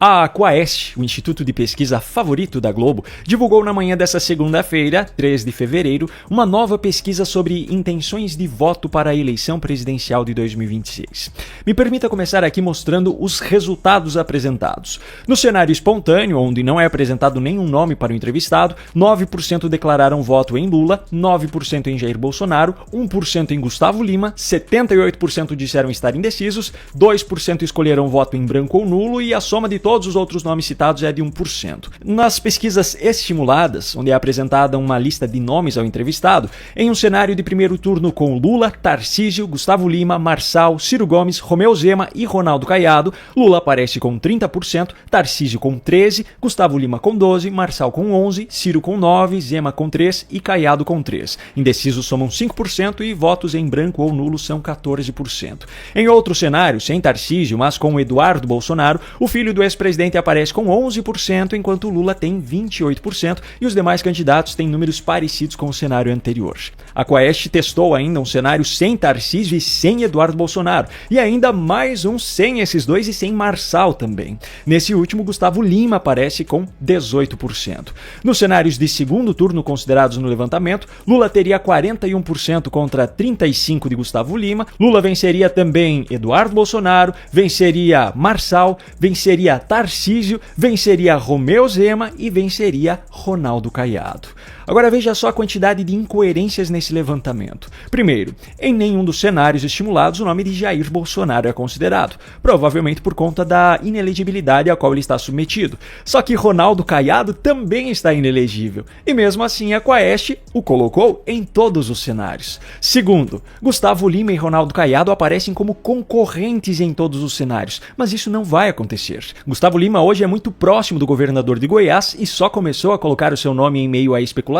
A Quaest, o instituto de pesquisa favorito da Globo, divulgou na manhã dessa segunda-feira, 3 de fevereiro, uma nova pesquisa sobre intenções de voto para a eleição presidencial de 2026. Me permita começar aqui mostrando os resultados apresentados. No cenário espontâneo, onde não é apresentado nenhum nome para o entrevistado, 9% declararam voto em Lula, 9% em Jair Bolsonaro, 1% em Gustavo Lima, 78% disseram estar indecisos, 2% escolheram voto em branco ou nulo e a soma de todos os outros nomes citados é de 1%. Nas pesquisas estimuladas, onde é apresentada uma lista de nomes ao entrevistado, em um cenário de primeiro turno com Lula, Tarcísio, Gustavo Lima, Marçal, Ciro Gomes, Romeu Zema e Ronaldo Caiado, Lula aparece com 30%, Tarcísio com 13%, Gustavo Lima com 12%, Marçal com 11%, Ciro com 9%, Zema com 3% e Caiado com 3%. Indecisos somam 5% e votos em branco ou nulo são 14%. Em outro cenário, sem Tarcísio, mas com Eduardo Bolsonaro, o filho do ex-presidente aparece com 11%, enquanto Lula tem 28% e os demais candidatos têm números parecidos com o cenário anterior. A Quaest testou ainda um cenário sem Tarcísio e sem Eduardo Bolsonaro, e ainda mais um sem esses dois e sem Marçal também. Nesse último, Gustavo Lima aparece com 18%. Nos cenários de segundo turno considerados no levantamento, Lula teria 41% contra 35% de Gustavo Lima, Lula venceria também Eduardo Bolsonaro, venceria Marçal, venceria Tarcísio, venceria Romeu Zema e venceria Ronaldo Caiado. Agora veja só a quantidade de incoerências nesse levantamento. Primeiro, em nenhum dos cenários estimulados o nome de Jair Bolsonaro é considerado, provavelmente por conta da inelegibilidade a qual ele está submetido. Só que Ronaldo Caiado também está inelegível, e mesmo assim a Quaest o colocou em todos os cenários. Segundo, Gustavo Lima e Ronaldo Caiado aparecem como concorrentes em todos os cenários, mas isso não vai acontecer. Gustavo Lima hoje é muito próximo do governador de Goiás e só começou a colocar o seu nome em meio a especulações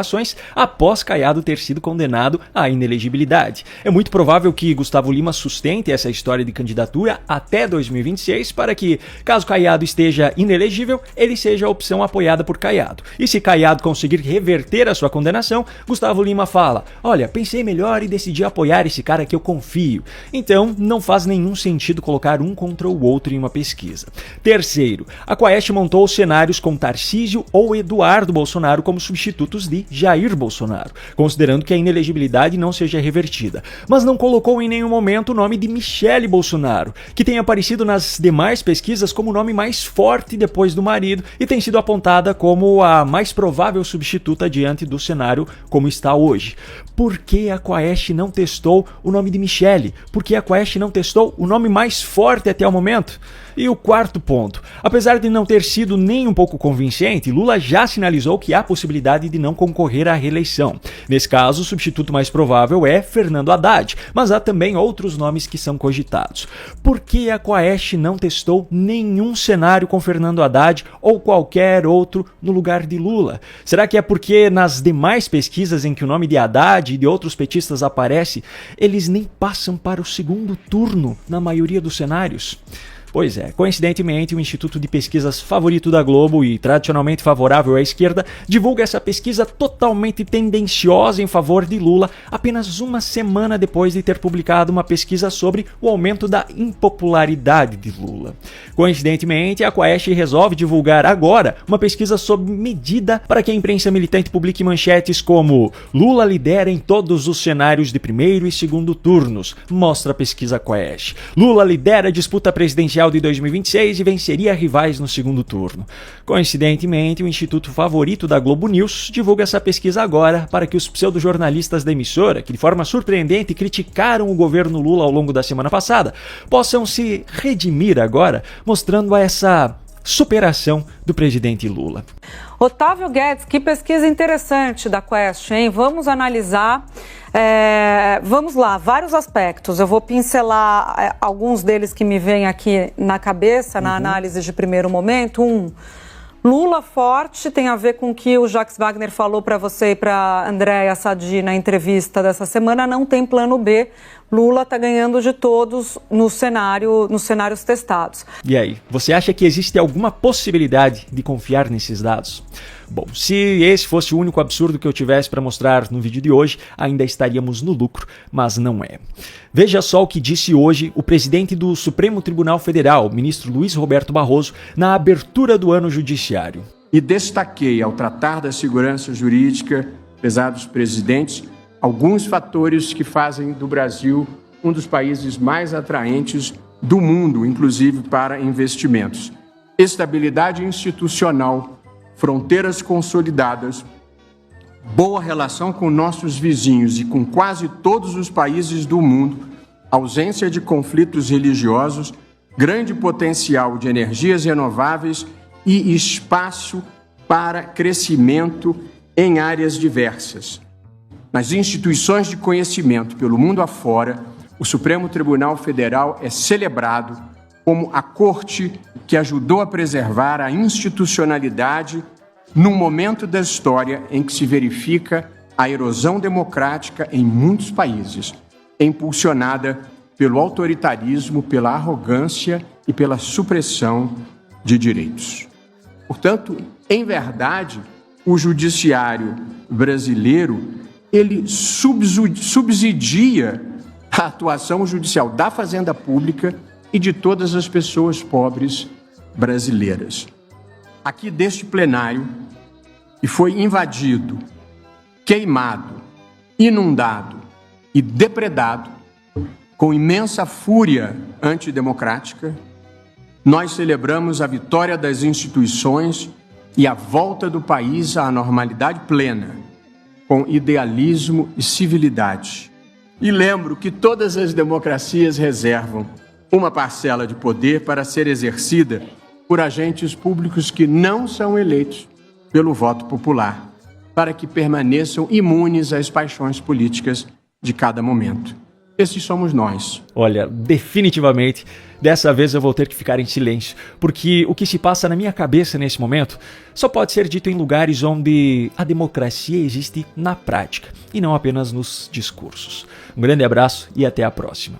após Caiado ter sido condenado à inelegibilidade. É muito provável que Gustavo Lima sustente essa história de candidatura até 2026 para que, caso Caiado esteja inelegível, ele seja a opção apoiada por Caiado. E se Caiado conseguir reverter a sua condenação, Gustavo Lima fala: olha, pensei melhor e decidi apoiar esse cara que eu confio. Então, não faz nenhum sentido colocar um contra o outro em uma pesquisa. Terceiro, a Quaest montou cenários com Tarcísio ou Eduardo Bolsonaro como substitutos de Jair Bolsonaro, considerando que a inelegibilidade não seja revertida, mas não colocou em nenhum momento o nome de Michele Bolsonaro, que tem aparecido nas demais pesquisas como o nome mais forte depois do marido e tem sido apontada como a mais provável substituta diante do cenário como está hoje. Por que a Quaest não testou o nome de Michele? Por que a Quaest não testou o nome mais forte até o momento? E o quarto ponto, apesar de não ter sido nem um pouco convincente, Lula já sinalizou que há possibilidade de não concorrer à reeleição. Nesse caso, o substituto mais provável é Fernando Haddad, mas há também outros nomes que são cogitados. Por que a Quaest não testou nenhum cenário com Fernando Haddad ou qualquer outro no lugar de Lula? Será que é porque nas demais pesquisas em que o nome de Haddad e de outros petistas aparece, eles nem passam para o segundo turno na maioria dos cenários? Pois é, coincidentemente, o Instituto de Pesquisas favorito da Globo e tradicionalmente favorável à esquerda divulga essa pesquisa totalmente tendenciosa em favor de Lula apenas uma semana depois de ter publicado uma pesquisa sobre o aumento da impopularidade de Lula. Coincidentemente, a Quaest resolve divulgar agora uma pesquisa sob medida para que a imprensa militante publique manchetes como Lula lidera em todos os cenários de primeiro e segundo turnos, mostra a pesquisa Quaest. Lula lidera a disputa presidencial de 2026 e venceria rivais no segundo turno. Coincidentemente, o instituto favorito da Globo News divulga essa pesquisa agora para que os pseudojornalistas da emissora, que de forma surpreendente criticaram o governo Lula ao longo da semana passada, possam se redimir agora, mostrando essa superação do presidente Lula. Otávio Guedes, que pesquisa interessante da Quaest, hein? Vamos analisar, vamos lá, vários aspectos. Eu vou pincelar alguns deles que me vêm aqui na cabeça, na análise de primeiro momento. Lula forte tem a ver com o que o Jacques Wagner falou para você e para Andréa Sadi na entrevista dessa semana, não tem plano B. Lula está ganhando de todos nos cenários testados. E aí, você acha que existe alguma possibilidade de confiar nesses dados? Bom, se esse fosse o único absurdo que eu tivesse para mostrar no vídeo de hoje, ainda estaríamos no lucro, mas não é. Veja só o que disse hoje o presidente do Supremo Tribunal Federal, ministro Luiz Roberto Barroso, na abertura do ano judiciário. E destaquei, ao tratar da segurança jurídica, pesados presidentes, alguns fatores que fazem do Brasil um dos países mais atraentes do mundo, inclusive para investimentos. Estabilidade institucional, fronteiras consolidadas, boa relação com nossos vizinhos e com quase todos os países do mundo, ausência de conflitos religiosos, grande potencial de energias renováveis e espaço para crescimento em áreas diversas. Nas instituições de conhecimento pelo mundo afora, o Supremo Tribunal Federal é celebrado como a corte que ajudou a preservar a institucionalidade num momento da história em que se verifica a erosão democrática em muitos países, impulsionada pelo autoritarismo, pela arrogância e pela supressão de direitos. Portanto, em verdade, o judiciário brasileiro, ele subsidia a atuação judicial da Fazenda Pública e de todas as pessoas pobres brasileiras. Aqui deste plenário, e foi invadido, queimado, inundado e depredado com imensa fúria antidemocrática, nós celebramos a vitória das instituições e a volta do país à normalidade plena, com idealismo e civilidade. E lembro que todas as democracias reservam uma parcela de poder para ser exercida por agentes públicos que não são eleitos pelo voto popular, para que permaneçam imunes às paixões políticas de cada momento. Esses somos nós. Olha, definitivamente, dessa vez eu vou ter que ficar em silêncio, porque o que se passa na minha cabeça nesse momento só pode ser dito em lugares onde a democracia existe na prática, e não apenas nos discursos. Um grande abraço e até a próxima.